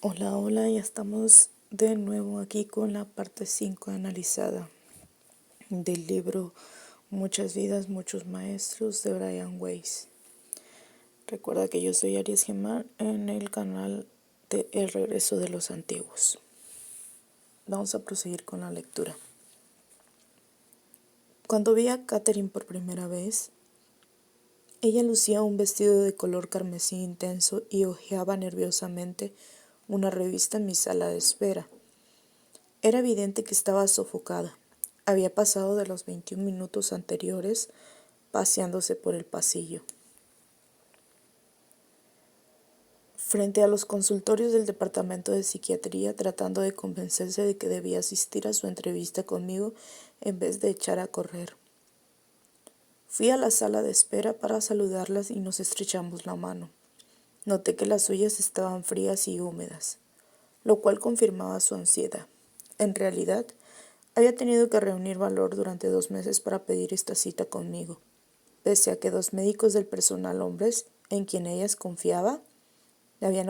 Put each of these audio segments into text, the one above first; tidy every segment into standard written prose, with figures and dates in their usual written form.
Hola, hola, ya estamos de nuevo aquí con la parte 5 analizada del libro Muchas vidas, muchos maestros de Brian Weiss. Recuerda que yo soy Aries Gemar en el canal de El Regreso de los Antiguos. Vamos a proseguir con la lectura. Cuando vi a Catherine por primera vez, ella lucía un vestido de color carmesí intenso y hojeaba nerviosamente una revista en mi sala de espera. Era evidente que estaba sofocada. Había pasado de los 21 minutos anteriores paseándose por el pasillo. Frente a los consultorios del departamento de psiquiatría, tratando de convencerse de que debía asistir a su entrevista conmigo en vez de echar a correr. Fui a la sala de espera para saludarlas y nos estrechamos la mano. Noté que las suyas estaban frías y húmedas, lo cual confirmaba su ansiedad. En realidad, había tenido que reunir valor durante 2 meses para pedir esta cita conmigo, pese a que 2 médicos del personal hombres, en quien ellas confiaba, le habían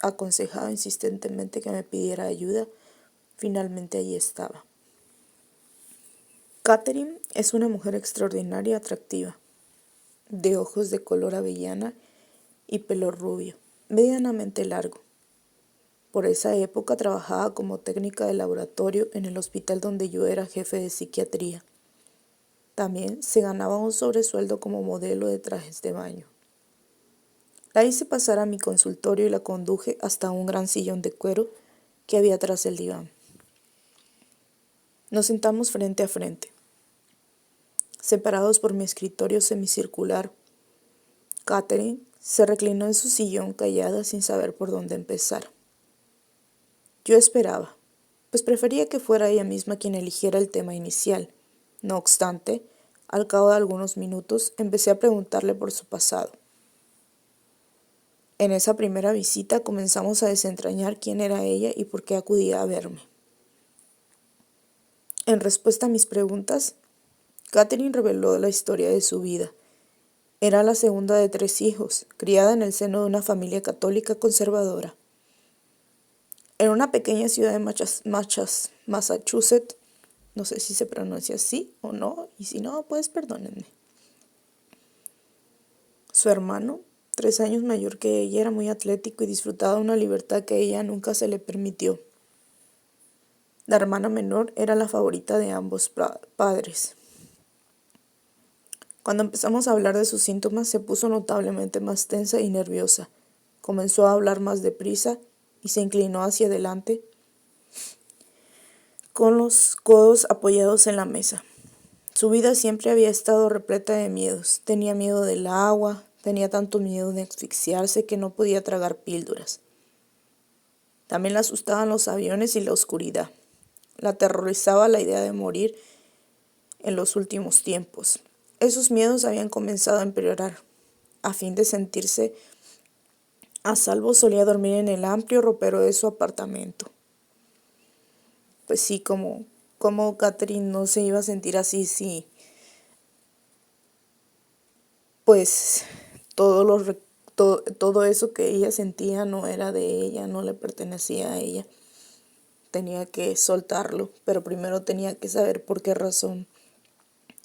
aconsejado insistentemente que me pidiera ayuda. Finalmente allí estaba. Catherine es una mujer extraordinaria y atractiva, de ojos de color avellana y pelo rubio, medianamente largo. Por esa época trabajaba como técnica de laboratorio en el hospital donde yo era jefe de psiquiatría. También se ganaba un sobresueldo como modelo de trajes de baño. La hice pasar a mi consultorio y la conduje hasta un gran sillón de cuero que había tras el diván. Nos sentamos frente a frente, separados por mi escritorio semicircular. Catherine se reclinó en su sillón callada sin saber por dónde empezar. Yo esperaba, pues prefería que fuera ella misma quien eligiera el tema inicial. No obstante, al cabo de algunos minutos empecé a preguntarle por su pasado. En esa primera visita comenzamos a desentrañar quién era ella y por qué acudía a verme. En respuesta a mis preguntas, Catherine reveló la historia de su vida. Era la segunda de 3 hijos, criada en el seno de una familia católica conservadora. En una pequeña ciudad de Massachusetts, no sé si se pronuncia así o no, y si no, pues perdónenme. Su hermano, 3 años mayor que ella, era muy atlético y disfrutaba una libertad que ella nunca se le permitió. La hermana menor era la favorita de ambos padres. Cuando empezamos a hablar de sus síntomas, se puso notablemente más tensa y nerviosa. Comenzó a hablar más deprisa y se inclinó hacia adelante con los codos apoyados en la mesa. Su vida siempre había estado repleta de miedos. Tenía miedo del agua, tenía tanto miedo de asfixiarse que no podía tragar píldoras. También le asustaban los aviones y la oscuridad. La aterrorizaba la idea de morir en los últimos tiempos. Esos miedos habían comenzado a empeorar. A fin de sentirse a salvo, solía dormir en el amplio ropero de su apartamento. Pues sí, como Catherine no se iba a sentir así si pues todo eso que ella sentía no era de ella, no le pertenecía a ella. Tenía que soltarlo, pero primero tenía que saber por qué razón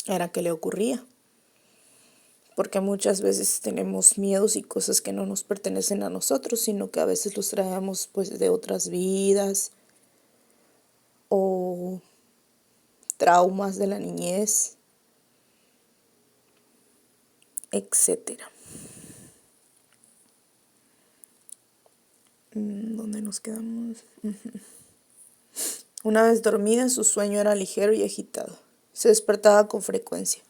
era que le ocurría. Porque muchas veces tenemos miedos y cosas que no nos pertenecen a nosotros, sino que a veces los traemos pues de otras vidas o traumas de la niñez, etcétera. ¿Dónde nos quedamos? Una vez dormida, su sueño era ligero y agitado. Se despertaba con frecuencia.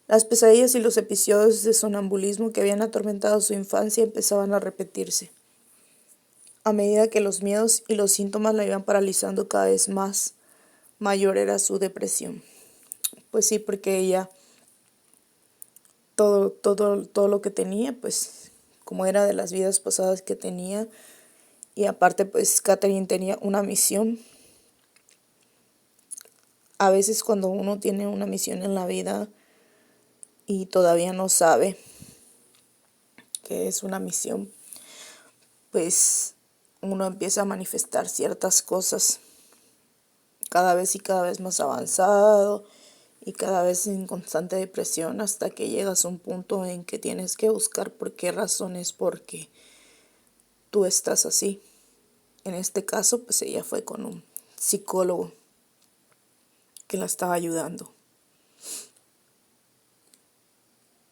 Las pesadillas y los episodios de sonambulismo que habían atormentado su infancia empezaban a repetirse. A medida que los miedos y los síntomas la iban paralizando cada vez más, mayor era su depresión. Pues sí, porque ella, todo lo que tenía, pues como era de las vidas pasadas que tenía, y aparte pues Catherine tenía una misión. A veces cuando uno tiene una misión en la vida y todavía no sabe que es una misión, pues uno empieza a manifestar ciertas cosas cada vez y cada vez más avanzado y cada vez en constante depresión hasta que llegas a un punto en que tienes que buscar por qué razones porque tú estás así. En este caso, pues ella fue con un psicólogo que la estaba ayudando.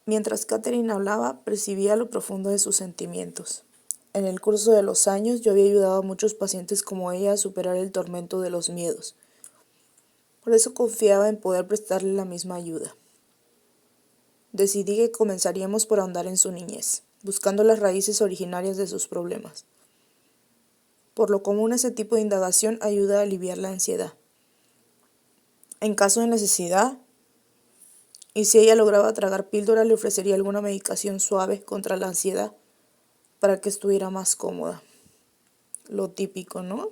Mientras Catherine hablaba, percibía lo profundo de sus sentimientos. En el curso de los años yo había ayudado a muchos pacientes como ella a superar el tormento de los miedos. Por eso confiaba en poder prestarle la misma ayuda. Decidí que comenzaríamos por ahondar en su niñez, buscando las raíces originarias de sus problemas. Por lo común, ese tipo de indagación ayuda a aliviar la ansiedad. En caso de necesidad, y si ella lograba tragar píldora, le ofrecería alguna medicación suave contra la ansiedad para que estuviera más cómoda. Lo típico, ¿no?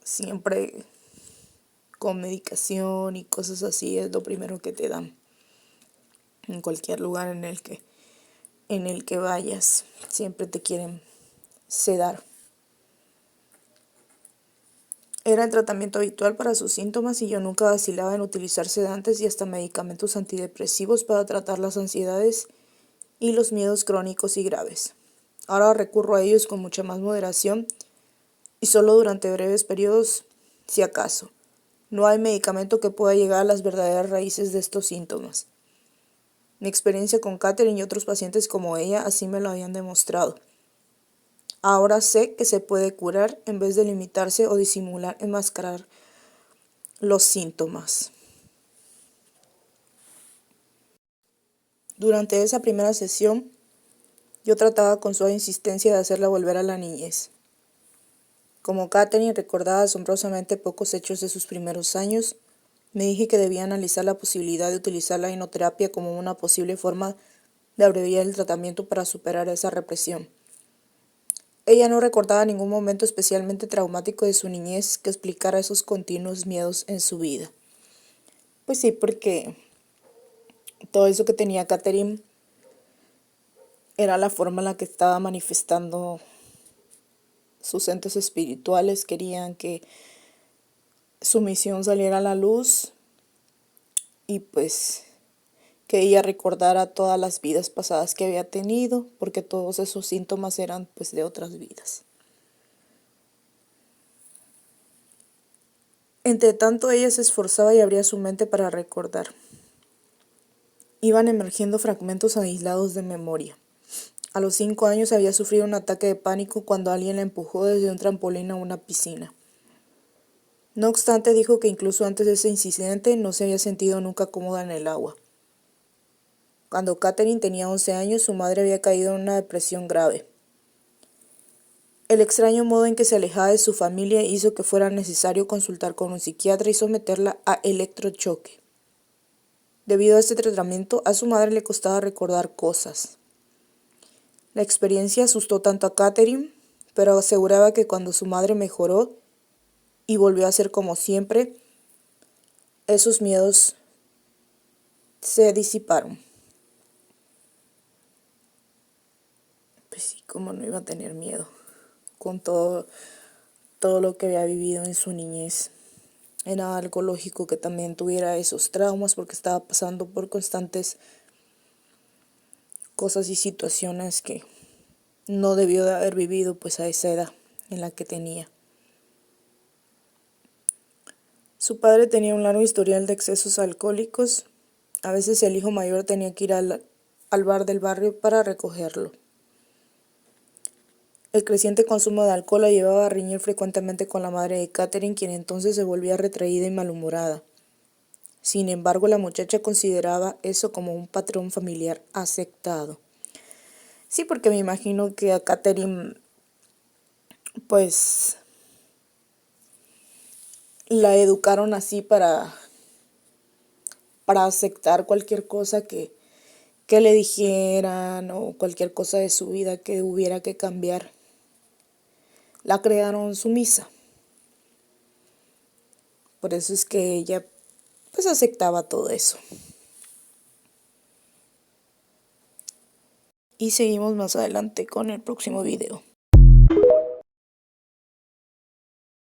Siempre con medicación y cosas así es lo primero que te dan en cualquier lugar en el que vayas. Siempre te quieren sedar. Era el tratamiento habitual para sus síntomas y yo nunca vacilaba en utilizar sedantes y hasta medicamentos antidepresivos para tratar las ansiedades y los miedos crónicos y graves. Ahora recurro a ellos con mucha más moderación y solo durante breves periodos, si acaso. No hay medicamento que pueda llegar a las verdaderas raíces de estos síntomas. Mi experiencia con Catherine y otros pacientes como ella así me lo habían demostrado. Ahora sé que se puede curar en vez de limitarse o disimular, enmascarar los síntomas. Durante esa primera sesión, yo trataba con suave insistencia de hacerla volver a la niñez. Como Catherine recordaba asombrosamente pocos hechos de sus primeros años, me dije que debía analizar la posibilidad de utilizar la hipnoterapia como una posible forma de abreviar el tratamiento para superar esa represión. Ella no recordaba ningún momento especialmente traumático de su niñez que explicara esos continuos miedos en su vida. Pues sí, porque todo eso que tenía Catherine era la forma en la que estaba manifestando sus entes espirituales. Querían que su misión saliera a la luz y pues que ella recordara todas las vidas pasadas que había tenido, porque todos esos síntomas eran pues de otras vidas. Entre tanto, ella se esforzaba y abría su mente para recordar. Iban emergiendo fragmentos aislados de memoria. A los 5 años había sufrido un ataque de pánico cuando alguien la empujó desde un trampolín a una piscina. No obstante, dijo que incluso antes de ese incidente no se había sentido nunca cómoda en el agua. Cuando Catherine tenía 11 años, su madre había caído en una depresión grave. El extraño modo en que se alejaba de su familia hizo que fuera necesario consultar con un psiquiatra y someterla a electrochoque. Debido a este tratamiento, a su madre le costaba recordar cosas. La experiencia asustó tanto a Catherine, pero aseguraba que cuando su madre mejoró y volvió a ser como siempre, esos miedos se disiparon. Pues sí, cómo no iba a tener miedo con todo lo que había vivido en su niñez. Era algo lógico que también tuviera esos traumas porque estaba pasando por constantes cosas y situaciones que no debió de haber vivido pues a esa edad en la que tenía. Su padre tenía un largo historial de excesos alcohólicos. A veces el hijo mayor tenía que ir al bar del barrio para recogerlo. El creciente consumo de alcohol la llevaba a reñir frecuentemente con la madre de Catherine, quien entonces se volvía retraída y malhumorada. Sin embargo, la muchacha consideraba eso como un patrón familiar aceptado. Sí, porque me imagino que a Catherine, pues, la educaron así para aceptar cualquier cosa que le dijeran o cualquier cosa de su vida que hubiera que cambiar. La crearon sumisa. Por eso es que ella pues aceptaba todo eso. Y seguimos más adelante con el próximo video.